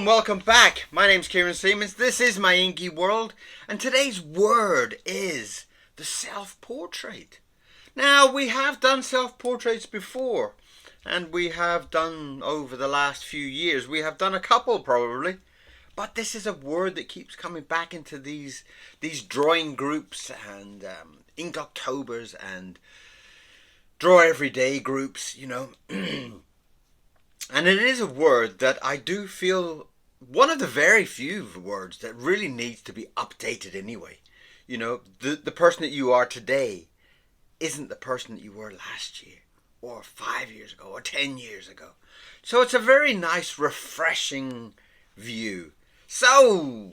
and welcome back. My name's Kieron Seamons. This is my inky world, and today's word is the self-portrait. Now, we have done self-portraits before, and we have done over the last few years. We have done a couple probably, but this is a word that keeps coming back into these drawing groups and Inkoctobers and Draw Everyday groups, you know. And it is a word that I do feel one of the very few words that really needs to be updated anyway. You know, the person that you are today isn't the person that you were last year or 5 years ago or 10 years ago. So it's a very nice, refreshing view. So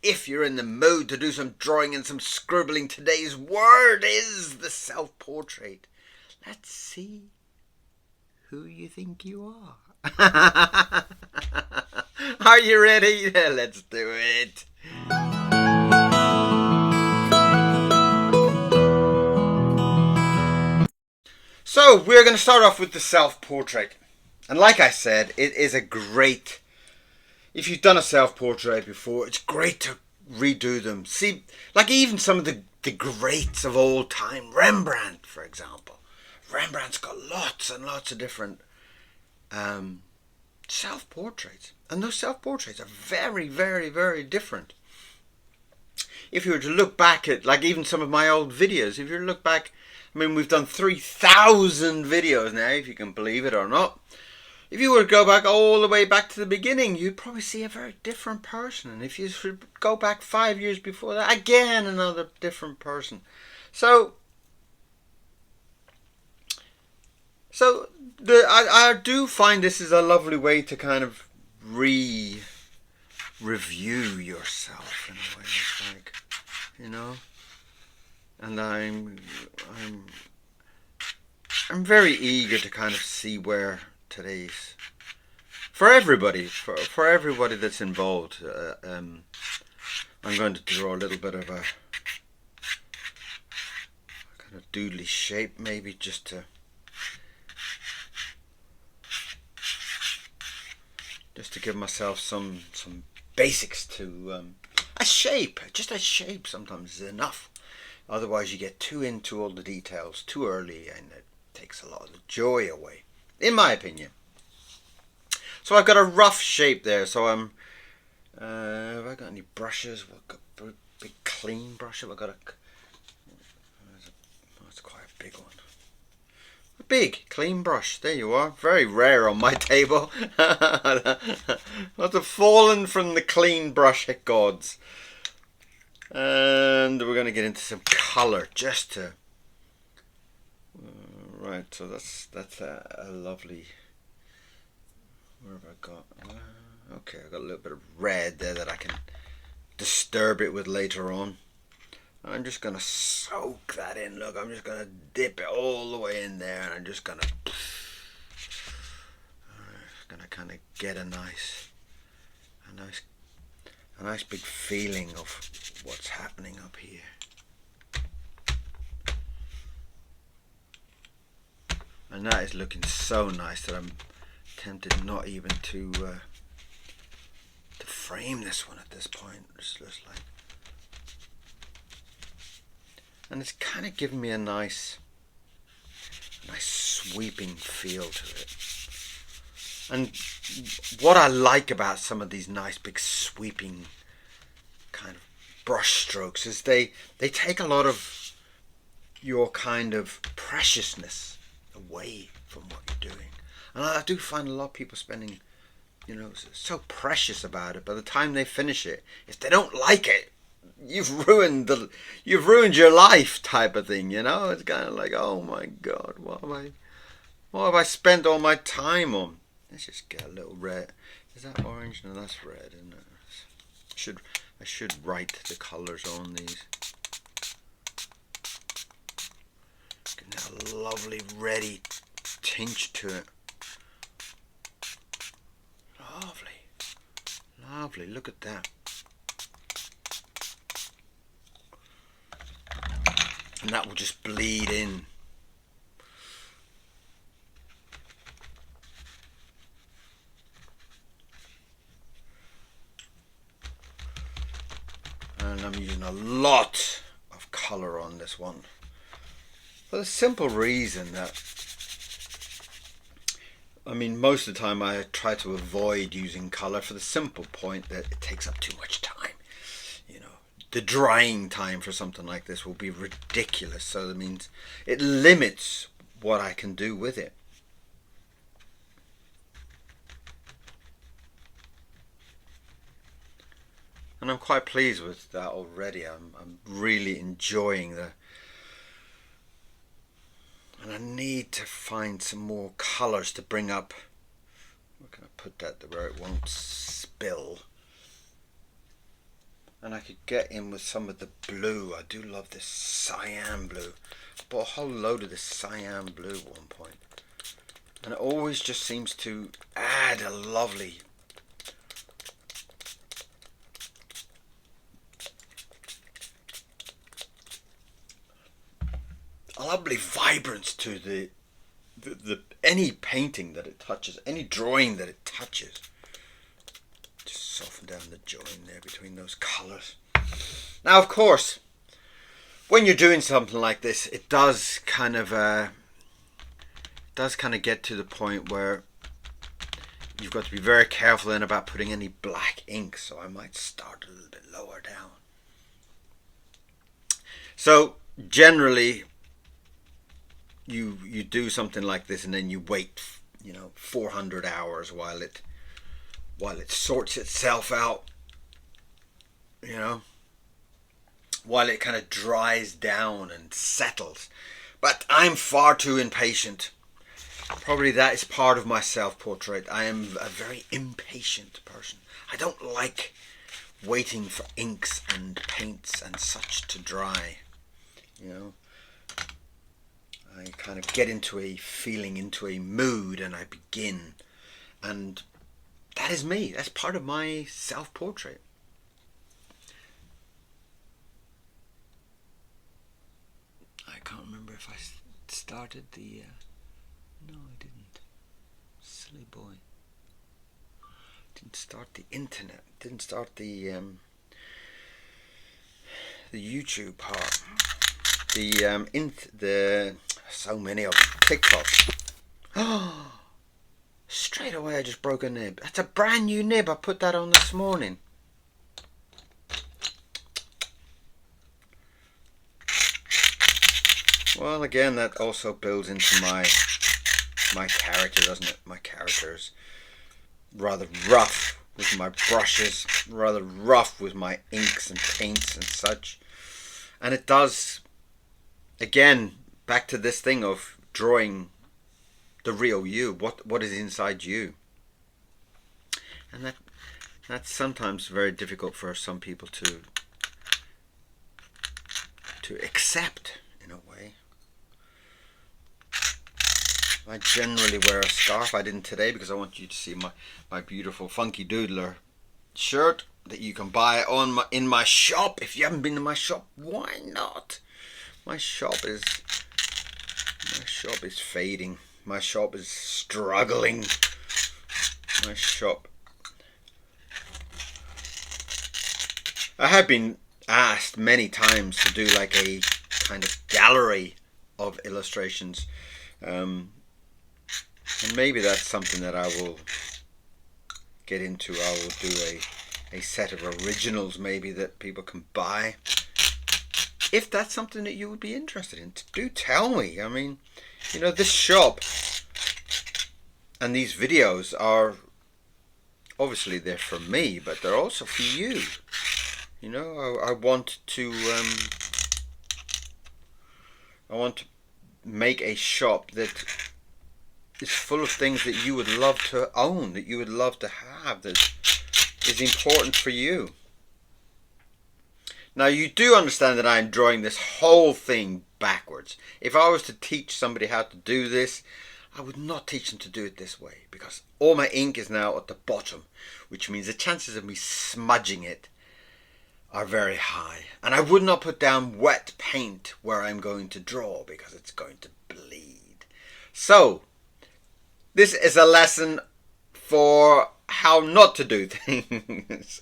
if you're in the mood to do some drawing and some scribbling, today's word is the self-portrait. Let's see who you think you are. Are you ready? Let's do it. So we're going to start off with the self-portrait. And like I said, it is a great, if you've done a self-portrait before, it's great to redo them. See, like even some of the greats of old time, Rembrandt, for example. Rembrandt's got lots and lots of different self-portraits. And those self-portraits are very, very, very different. If you were to look back at, like even some of my old videos, if you were to look back, I mean, we've done 3,000 videos now, if you can believe it or not. If you were to go back all the way back to the beginning, you'd probably see a very different person. And if you go back 5 years before that, again, another different person. So I do find this is a lovely way to kind of review yourself in a way. It's like, you know, and I'm very eager to kind of see where today's for everybody that's involved. I'm going to draw a little bit of a kind of doodly shape, maybe just to give myself some basics to a shape. Just a shape sometimes is enough. Otherwise you get too into all the details too early and it takes a lot of the joy away, in my opinion. So I've got a rough shape there. So I'm have I got any brushes? I've got a big clean brush. I've got it's quite a big one. A big clean brush. There you are. Very rare on my table. Must have fallen from the clean brush gods. And we're going to get into some colour just to right, so that's a lovely, where have I got, okay, I've got a little bit of red there that I can disturb it with later on. I'm just going to soak that in. Look, I'm just going to dip it all the way in there, and I'm just going to kind of get a nice big feeling of what's happening up here. And that is looking so nice that I'm tempted not even to frame this one at this point. It's just like, and it's kind of giving me a nice sweeping feel to it. And what I like about some of these nice big sweeping kind of brush strokes is they take a lot of your kind of preciousness away from what you're doing. And I do find a lot of people spending, you know, so precious about it. By the time they finish it, if they don't like it, you've ruined your life, type of thing, you know. It's kind of like, oh my God, what have I spent all my time on? Let's just get a little red. Is that orange? No, that's red, isn't it? I should write the colours on these. Getting a lovely reddy tinge to it. Lovely, look at that. And that will just bleed in. And I'm using a lot of colour on this one. For the simple reason that, I mean, most of the time I try to avoid using colour for the simple point that it takes up too much time. You know, the drying time for something like this will be ridiculous. So that means it limits what I can do with it. And I'm quite pleased with that already. I'm really enjoying the... And I need to find some more colours to bring up. Where can I put that where it won't spill? And I could get in with some of the blue. I do love this cyan blue. I bought a whole load of this cyan blue at one point. And it always just seems to add a lovely... a lovely vibrance to the any painting that it touches, any drawing that it touches. Just soften down the join there between those colours. Now, of course, when you're doing something like this, it does kind of get to the point where you've got to be very careful then about putting any black ink. So I might start a little bit lower down. So generally, you do something like this and then you wait, 400 hours while it sorts itself out, while it kind of dries down and settles. But I'm far too impatient. Probably that is part of my self-portrait. I am a very impatient person. I don't like waiting for inks and paints and such to dry, I kind of get into a feeling, into a mood, and I begin. And that is me. That's part of my self-portrait. I can't remember if I started the... no, I didn't. Silly boy. Didn't start the internet. Didn't start the YouTube part. The so many of them. TikTok. Oh, straight away I just broke a nib. That's a brand new nib. I put that on this morning. Well, again, that also builds into my character, doesn't it? My character's rather rough with my brushes, rather rough with my inks and paints and such. And it does, again, back to this thing of drawing the real you, what is inside you. And that's sometimes very difficult for some people to accept, in a way. I generally wear a scarf. I didn't today because I want you to see my beautiful Funki Doodler shirt that you can buy in my shop. If you haven't been to my shop, why not? My shop is fading. My shop is struggling. My shop. I have been asked many times to do like a kind of gallery of illustrations. And maybe that's something that I will get into. I will do a set of originals maybe that people can buy. If that's something that you would be interested in, do tell me. I mean, this shop and these videos are obviously they're for me, but they're also for you. I want to make a shop that is full of things that you would love to own, that you would love to have, that is important for you. Now, you do understand that I'm drawing this whole thing backwards. If I was to teach somebody how to do this, I would not teach them to do it this way, because all my ink is now at the bottom, which means the chances of me smudging it are very high. And I would not put down wet paint where I'm going to draw, because it's going to bleed. So, this is a lesson for how not to do things.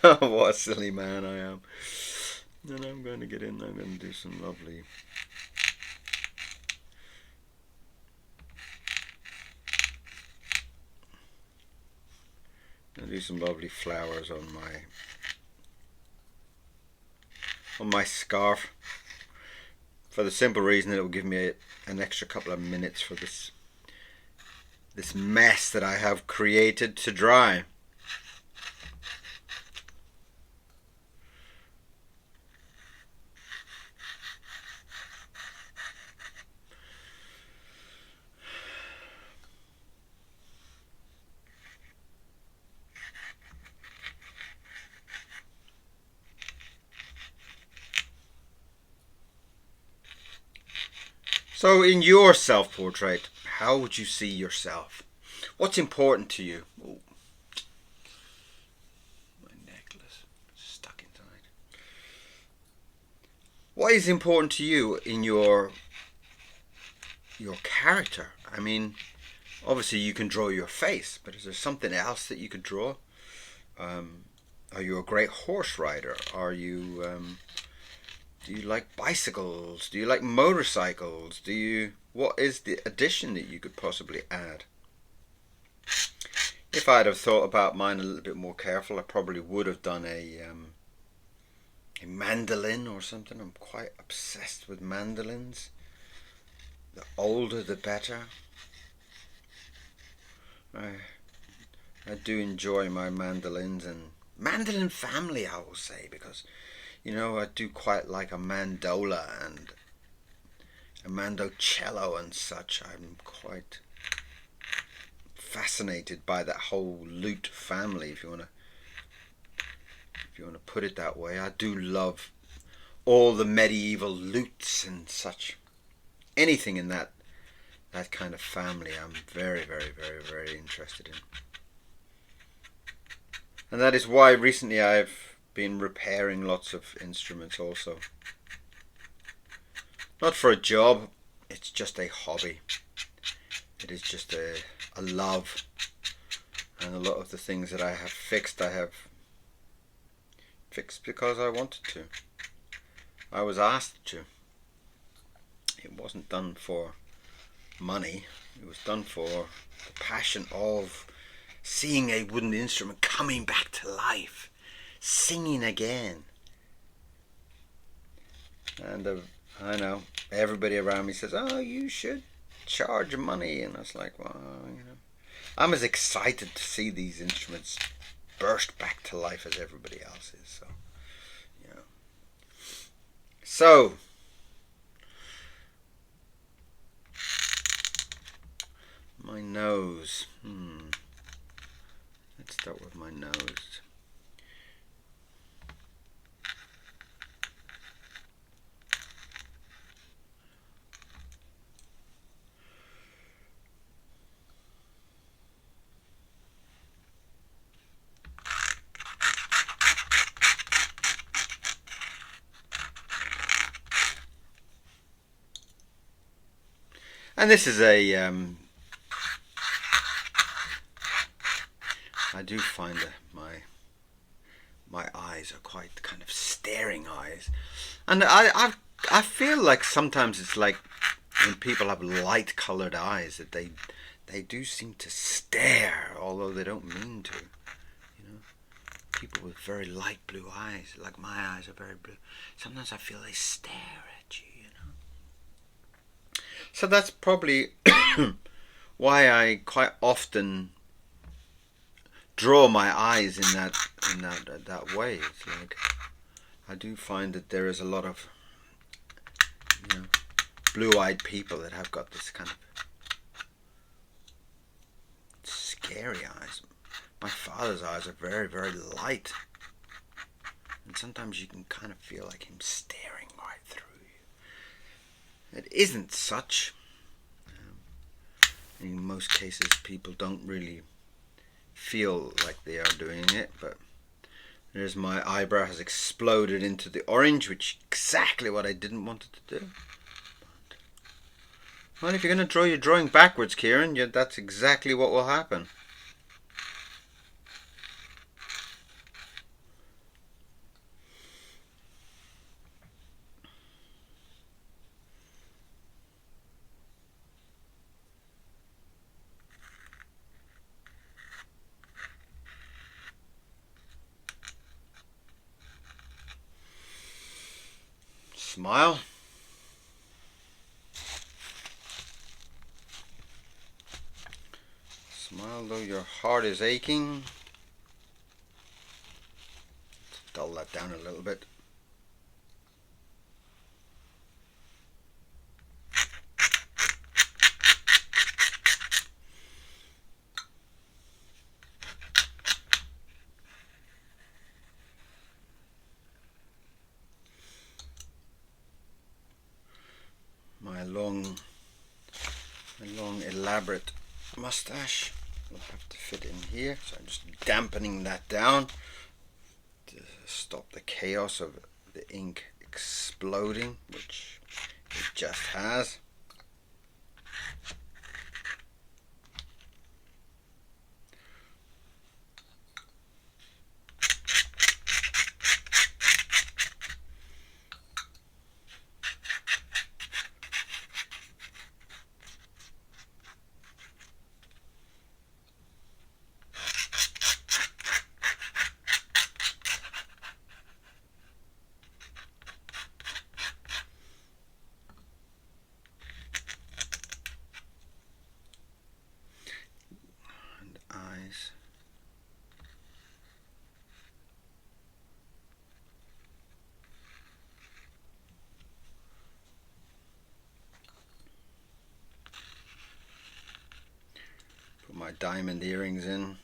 What a silly man I am. And I'm going to get in, I'm going to do some lovely... I'll do some lovely flowers on my scarf, for the simple reason that it will give me an extra couple of minutes for this mess that I have created to dry. So in your self-portrait, how would you see yourself? What's important to you? Ooh, my necklace stuck inside. What is important to you in your character? I mean, obviously you can draw your face, but is there something else that you could draw? Are you a great horse rider? Are you... do you like bicycles? Do you like motorcycles? What is the addition that you could possibly add? If I'd have thought about mine a little bit more careful, I probably would have done a mandolin or something. I'm quite obsessed with mandolins. The older the better. I do enjoy my mandolins and mandolin family, I will say, because you know, I do quite like a mandola and a mandocello and such. I'm quite fascinated by that whole lute family, if you want to put it that way. I do love all the medieval lutes and such. Anything in that kind of family, I'm very, very, very, very interested in. And that is why recently I've been repairing lots of instruments also. Not for a job, it's just a hobby. It is just a love. And a lot of the things that I have fixed because I wanted to. I was asked to. It wasn't done for money. It was done for the passion of seeing a wooden instrument coming back to life, singing again. And I know everybody around me says, "Oh, you should charge money," and I was like, "Well, you know, I'm as excited to see these instruments burst back to life as everybody else is." So, you know. So, my nose. Let's start with my nose. And this is I do find that my eyes are quite kind of staring eyes, and I feel like sometimes it's like when people have light coloured eyes that they do seem to stare, although they don't mean to. You know, people with very light blue eyes, like my eyes are very blue. Sometimes I feel they stare at you. You know, so that's probably why I quite often draw my eyes in that way. It's like I do find that there is a lot of, you know, blue-eyed people that have got this kind of scary eyes. My father's eyes are very, very light, and sometimes you can kind of feel like him staring right through you. It isn't such. In most cases, people don't really feel like they are doing it, but there's my eyebrow has exploded into the orange, which is exactly what I didn't want it to do. Well, if you're going to draw your drawing backwards, Kieron, that's exactly what will happen. Smile. Smile though your heart is aching. Dull that down a little bit. My long elaborate mustache will have to fit in here, so I'm just dampening that down to stop the chaos of the ink exploding, which it just has. Put my diamond earrings in.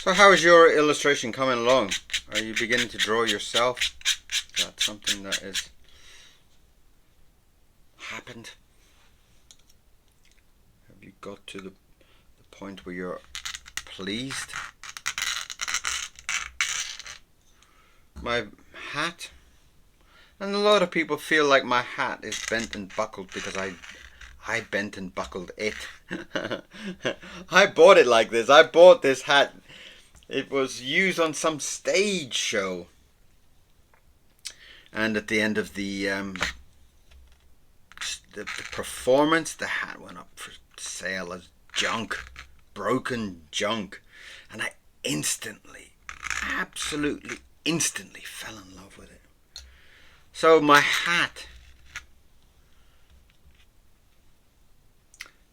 So how is your illustration coming along? Are you beginning to draw yourself? Is that something that has happened? Have you got to the point where you're pleased? My hat, and a lot of people feel like my hat is bent and buckled because I bent and buckled it. I bought it like this. I bought this hat. It was used on some stage show, and at the end of the performance, the hat went up for sale as junk, broken junk, and I instantly, absolutely instantly fell in love with it. So my hat,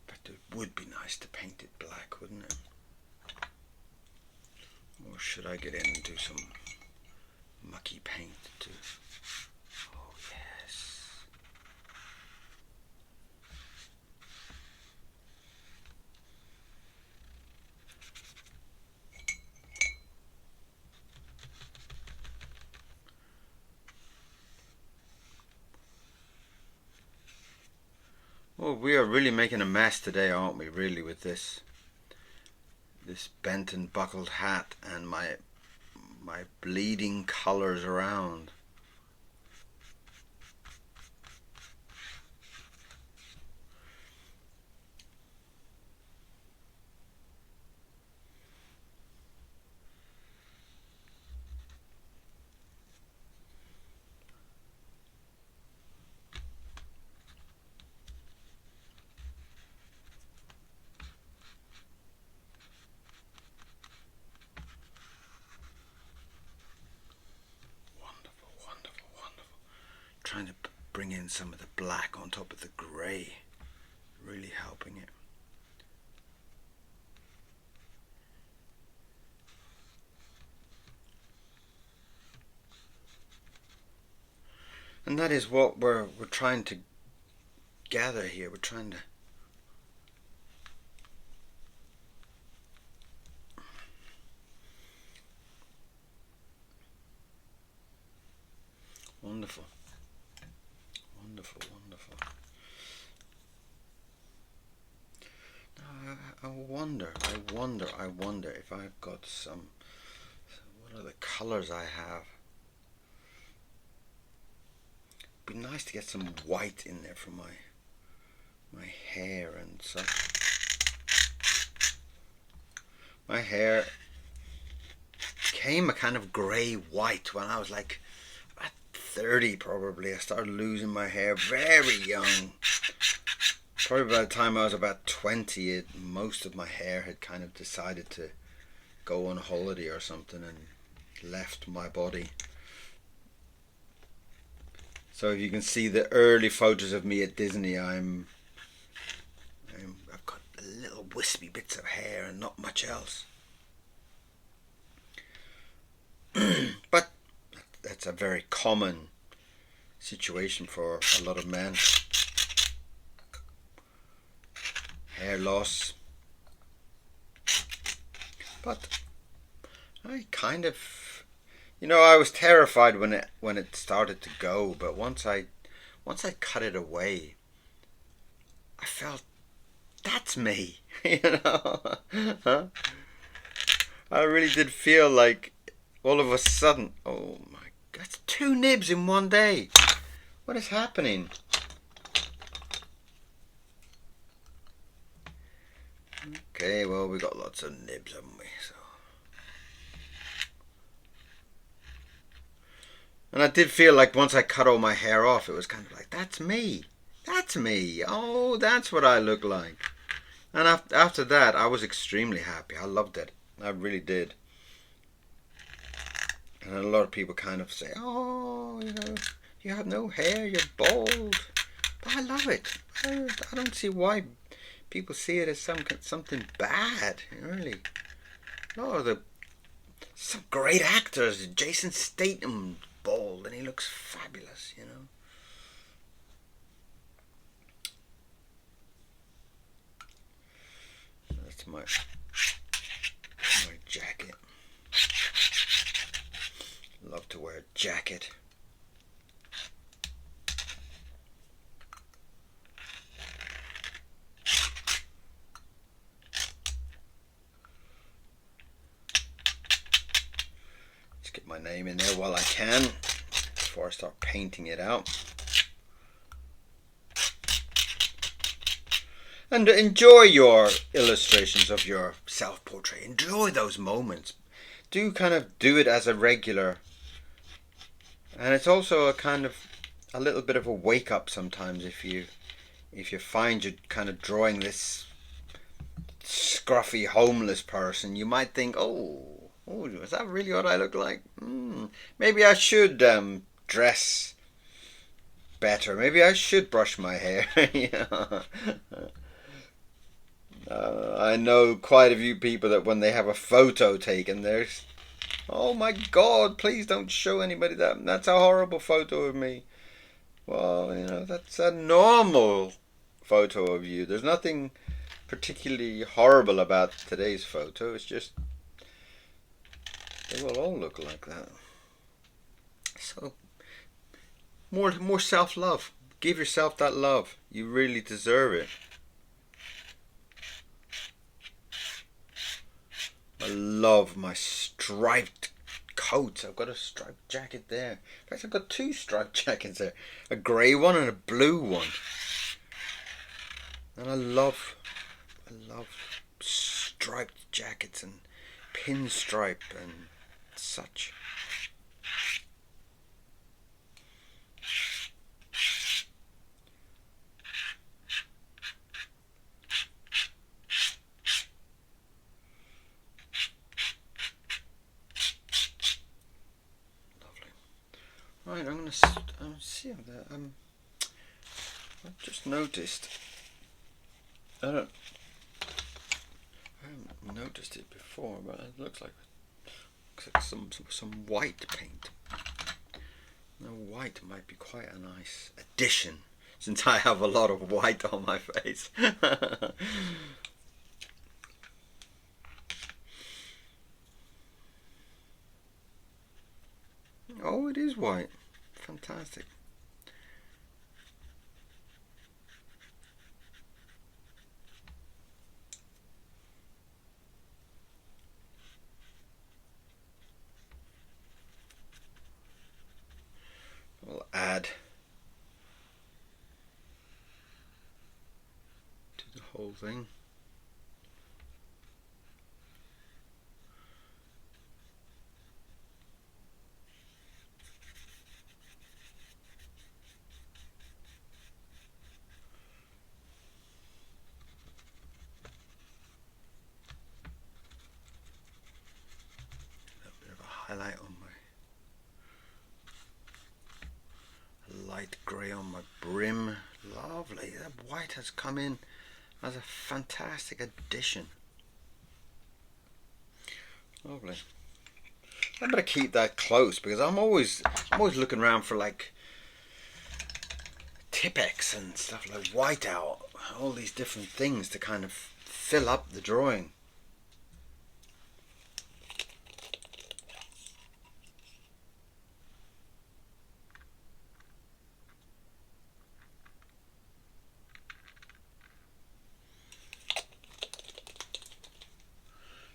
but it would be nice to paint it black, wouldn't it? Or should I get in and do some mucky paint too? Oh yes. Well, we are really making a mess today, aren't we, really, with this bent and buckled hat and my bleeding colors around. Trying to bring in some of the black on top of the grey, really helping it. And that is what we're trying to gather here. We're trying to wonderful. Wonderful, wonderful. Now, I wonder if I've got some, what are the colors I have? It'd be nice to get some white in there for my hair and such. My hair became a kind of grey-white when I was like about 30 probably. I started losing my hair very young. Probably by the time I was about 20, most of my hair had kind of decided to go on holiday or something and left my body. So if you can see the early photos of me at Disney, I've got little wispy bits of hair and not much else. But that's a very common situation for a lot of men. Hair loss. But I kind of, I was terrified when it started to go, but once I cut it away, I felt that's me, Huh? I really did feel like all of a sudden, oh my God, that's 2 nibs in one day. What is happening? Okay, well, we got lots of nibs, haven't we? So. And I did feel like once I cut all my hair off, it was kind of like, that's me. That's me. Oh, that's what I look like. And after that, I was extremely happy. I loved it. I really did. And a lot of people kind of say, oh, you have no hair, you're bald. But I love it. I don't see why people see it as something bad, really. No, some great actors. Jason Statham, bald, and he looks fabulous, That's my jacket. Love to wear a jacket. Let's get my name in there while I can before I start painting it out. And enjoy your illustrations of your self-portrait. Enjoy those moments. Do kind of do it as a regular. And it's also a little bit of a wake up sometimes if you find you're kind of drawing this scruffy homeless person. You might think, oh, is that really what I look like? Maybe I should dress better. Maybe I should brush my hair. I know quite a few people that when they have a photo taken, there's, oh my God, please don't show anybody that. That's a horrible photo of me. Well, that's a normal photo of you. There's nothing particularly horrible about today's photo. It's just they will all look like that. So more self-love. Give yourself that love. You really deserve it. I love my striped coats. I've got a striped jacket there. In fact, I've got 2 striped jackets there. A grey one and a blue one. And I love striped jackets and pinstripe and such. Right, I'm going to see how that. I've just noticed. I haven't noticed it before, but it looks like some white paint. Now, white might be quite a nice addition, since I have a lot of white on my face. Oh, it is white. Fantastic. We'll add to the whole thing. white grey on my brim. Lovely. That white has come in as a fantastic addition. Lovely. I better keep that close because I'm always looking around for like Tipex and stuff like whiteout, all these different things to kind of fill up the drawing.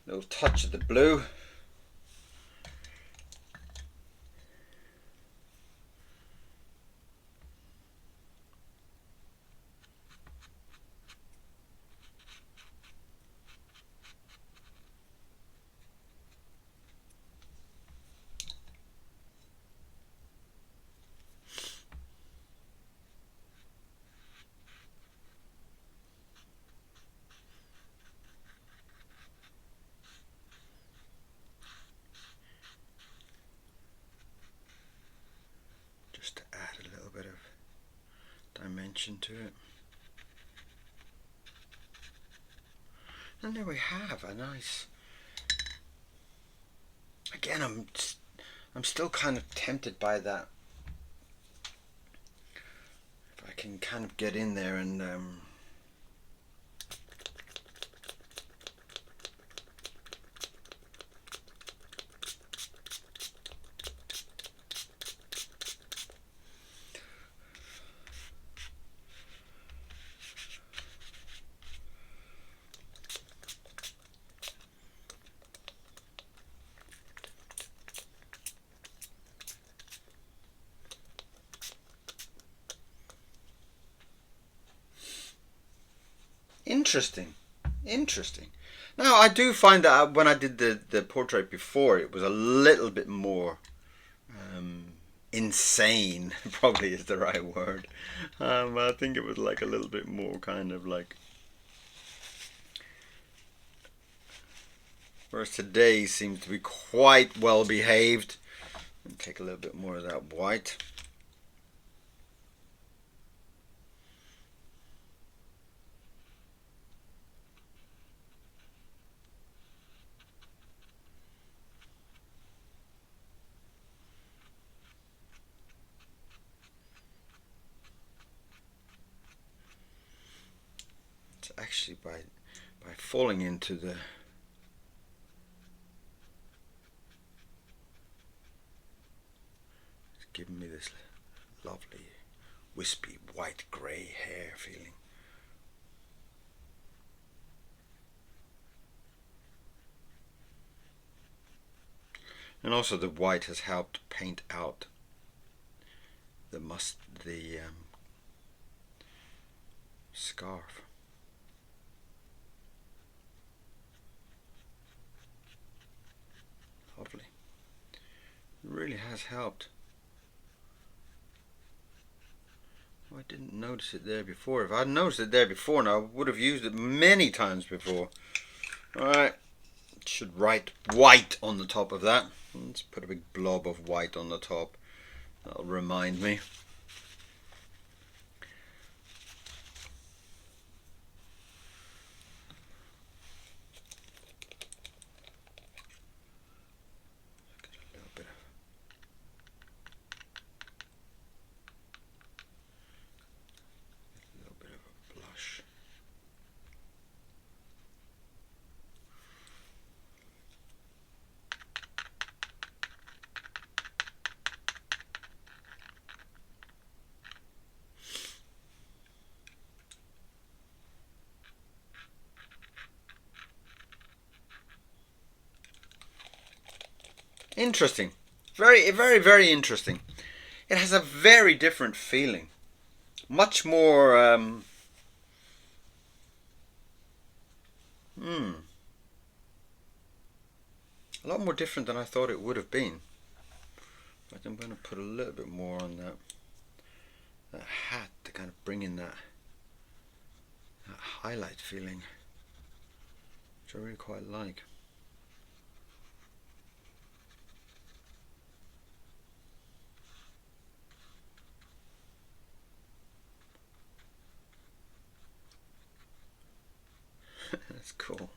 Little touch of the blue. Just to add a little bit of dimension to it. And there we have a nice, again I'm still kind of tempted by that. If I can kind of get in there and Interesting. Now I do find that when I did the portrait before, it was a little bit more insane, probably is the right word. I think it was like a little bit more kind of like, whereas today seems to be quite well behaved. And take a little bit more of that white. Actually by falling into the it's giving me this lovely wispy white grey hair feeling. And also the white has helped paint out the scarf. Lovely. It really has helped. I didn't notice it there before. If I'd noticed it there before, now I would have used it many times before. Alright, should write white on the top of that. Let's put a big blob of white on the top. That'll remind me. Interesting. Very interesting. It has a very different feeling. Much more a lot more different than I thought it would have been. But I'm going to put a little bit more on that hat to kind of bring in that highlight feeling, which I really quite like. That's cool.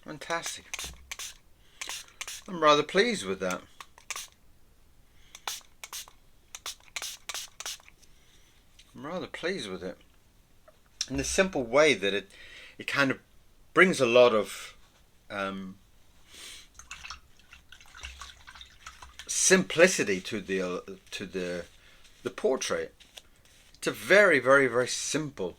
Fantastic. I'm rather pleased with that. I'm rather pleased with it. In the simple way that it kind of brings a lot of simplicity to the portrait. It's a very, very, very simple.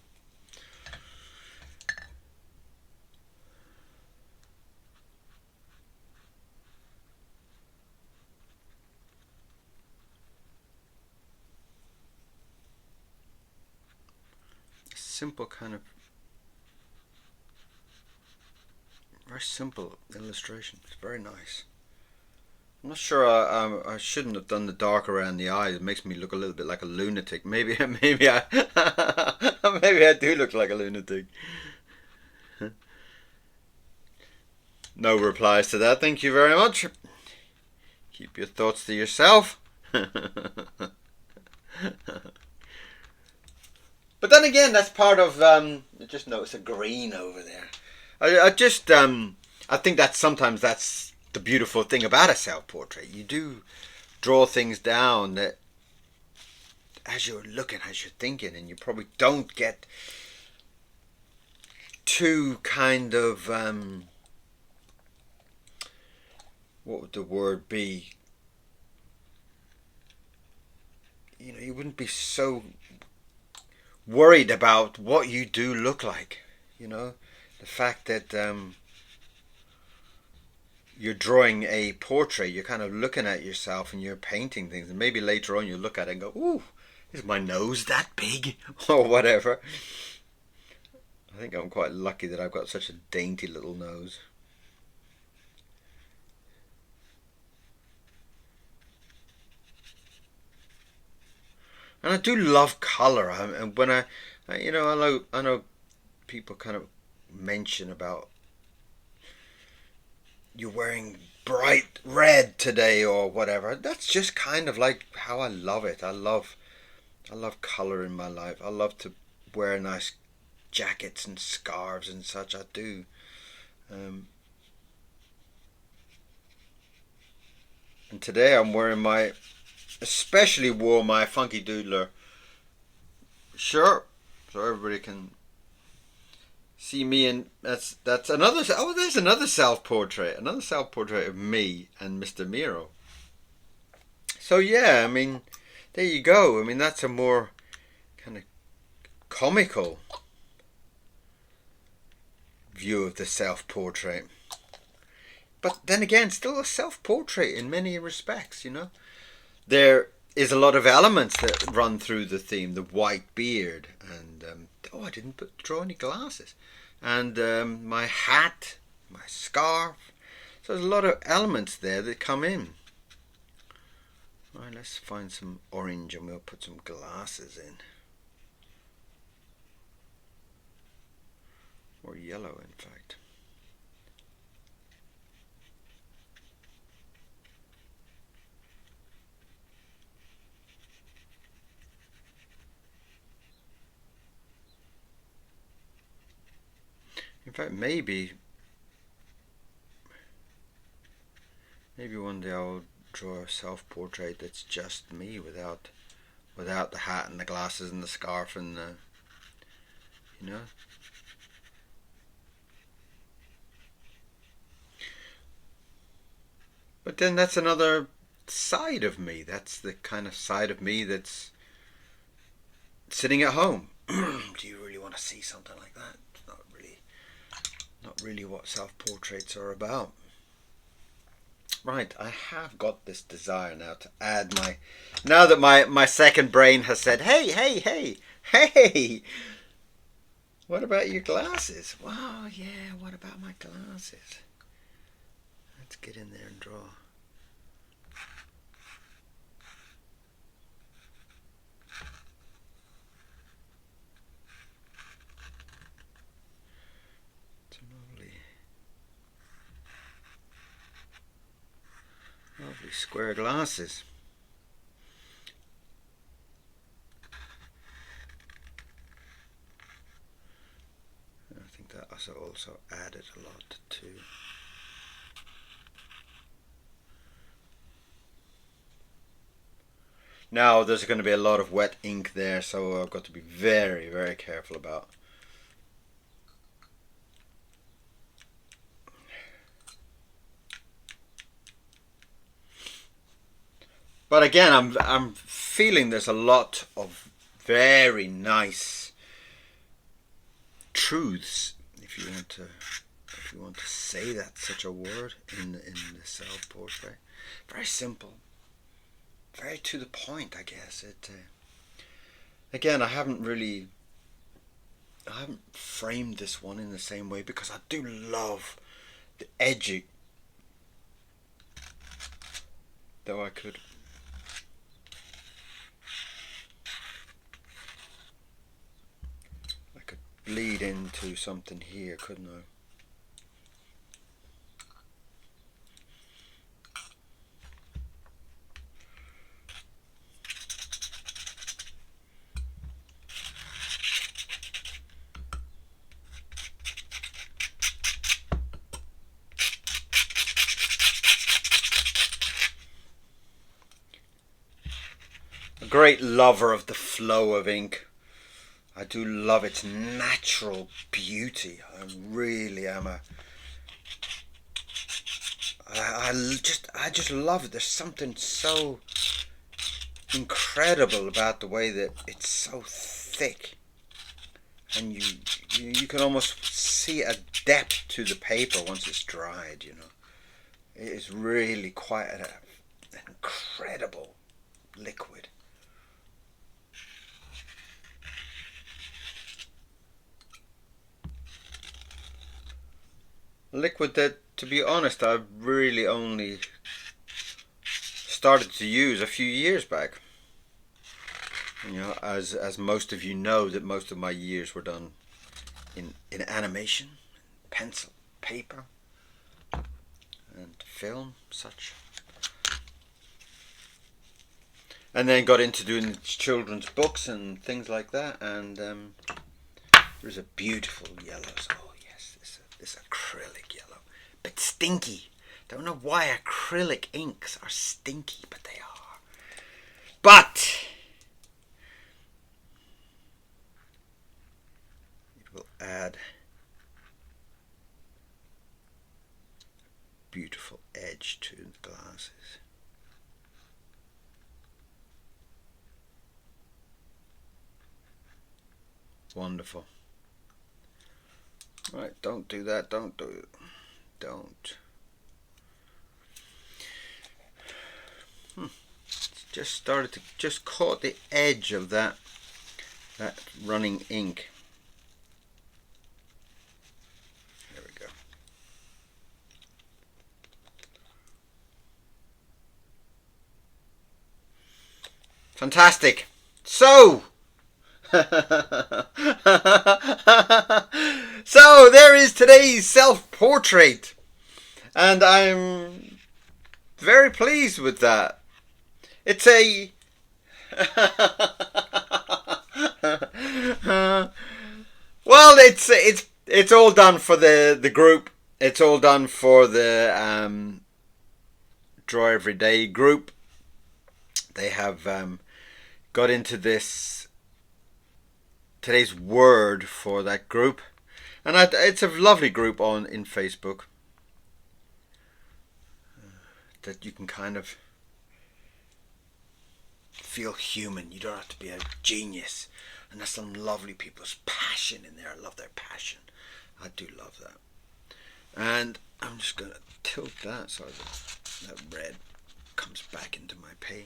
Simple kind of very simple illustration. It's very nice. I'm not sure. I shouldn't have done the dark around the eyes. It makes me look a little bit like a lunatic. Maybe maybe I maybe I do look like a lunatic. No replies to that. Thank you very much. Keep your thoughts to yourself. But then again, that's part of. I just noticed a green over there. I think that sometimes that's the beautiful thing about a self-portrait. You do draw things down that, as you're looking, as you're thinking, and you probably don't get too kind of what would the word be? You know, you wouldn't be so worried about what you do look like. You know, the fact that you're drawing a portrait, you're kind of looking at yourself and you're painting things, and maybe later on you look at it and go, ooh, is my nose that big? Or whatever. I think I'm quite lucky that I've got such a dainty little nose. And I do love colour. And when I know people kind of mention about you're wearing bright red today or whatever. That's just kind of like how I love it. I love colour in my life. I love to wear nice jackets and scarves and such. I do. And today I'm wearing especially wore my Funki Doodler shirt, so everybody can see me. And that's another. Oh, there's another self-portrait of me and Mr. Miro. So yeah, I mean, there you go. I mean, that's a more kind of comical view of the self-portrait. But then again, still a self-portrait in many respects, you know. There is a lot of elements that run through the theme. The white beard and, I didn't draw any glasses. And my hat, my scarf. So there's a lot of elements there that come in. Right, let's find some orange and we'll put some glasses in. Or yellow, in fact. In fact, maybe one day I'll draw a self-portrait that's just me without the hat and the glasses and the scarf and the, you know. But then that's another side of me. That's the kind of side of me that's sitting at home. Do you really want to see something like that? It's not really what self-portraits are about. Right, I have got this desire now to add now that my second brain has said, hey, what about your glasses? Wow, yeah, what about my glasses? Let's get in there and draw. It's lovely square glasses. I think that also added a lot too. Now there's going to be a lot of wet ink there, so I've got to be very, very careful about. But again, I'm feeling there's a lot of very nice truths, if you want to say that such a word in the self-portrait. Very simple, very to the point, I guess. Again, I haven't framed this one in the same way because I do love the edgy. Though I could bleed into something here, couldn't I? A great lover of the flow of ink. I do love its natural beauty. I really am I just love it. There's something so incredible about the way that it's so thick, and you can almost see a depth to the paper once it's dried. You know, it is really quite an incredible liquid. Liquid that, to be honest, I've really only started to use a few years back. You know, as most of you know, that most of my years were done in animation, pencil, paper, and film, such. And then got into doing children's books and things like that. And there's a beautiful yellow. Oh yes, this acrylic yellow, but stinky. Don't know why acrylic inks are stinky, but they are. But it will add a beautiful edge to the glasses. Wonderful. Right, don't do that. Don't do it. Don't. Just caught the edge of that running ink. There we go. Fantastic. So so there is today's self-portrait, and I'm very pleased with that. It's a well, it's all done for the group. It's all done for the Draw Every Day group. They have got into this today's word for that group, and it's a lovely group in Facebook that you can kind of feel human. You don't have to be a genius, and there's some lovely people's passion in there. I love their passion. I do love that. And I'm just gonna tilt that so that red comes back into my paint.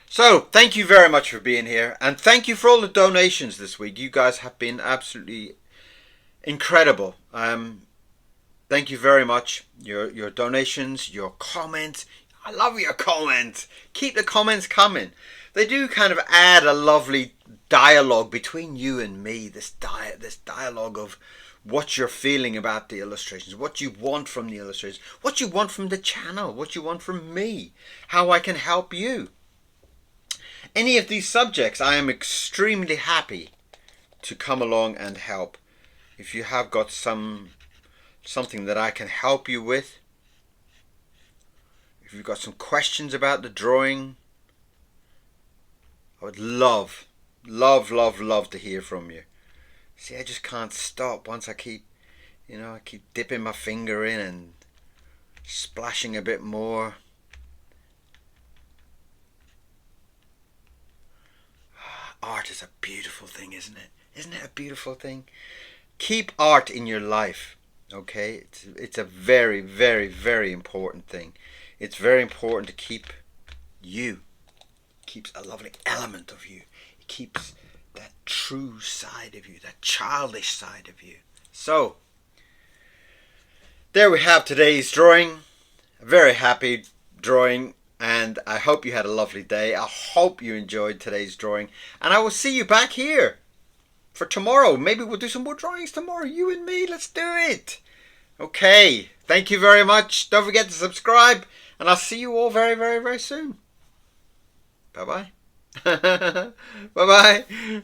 So, thank you very much for being here, and thank you for all the donations this week. You guys have been absolutely incredible. Thank you very much. Your donations, your comments. I love your comments. Keep the comments coming. They do kind of add a lovely dialogue between you and me. This dialogue of what you're feeling about the illustrations, what you want from the illustrations, what you want from the channel, what you want from me, how I can help you. Any of these subjects, I am extremely happy to come along and help. If you have got something that I can help you with, if you've got some questions about the drawing, I would love to hear from you. See, I just can't stop once I keep dipping my finger in and splashing a bit more. Art is a beautiful thing, isn't it? Isn't it a beautiful thing? Keep art in your life, okay? It's a very, very, very important thing. It's very important to keep you. It keeps a lovely element of you. It keeps that true side of you, that childish side of you. So, there we have today's drawing. A very happy drawing, and I hope you had a lovely day. I hope you enjoyed today's drawing, and I will see you back here for tomorrow. Maybe we'll do some more drawings tomorrow, you and me. Let's do it. Okay, thank you very much. Don't forget to subscribe, and I'll see you all very, very, very soon. Bye-bye. Bye-bye.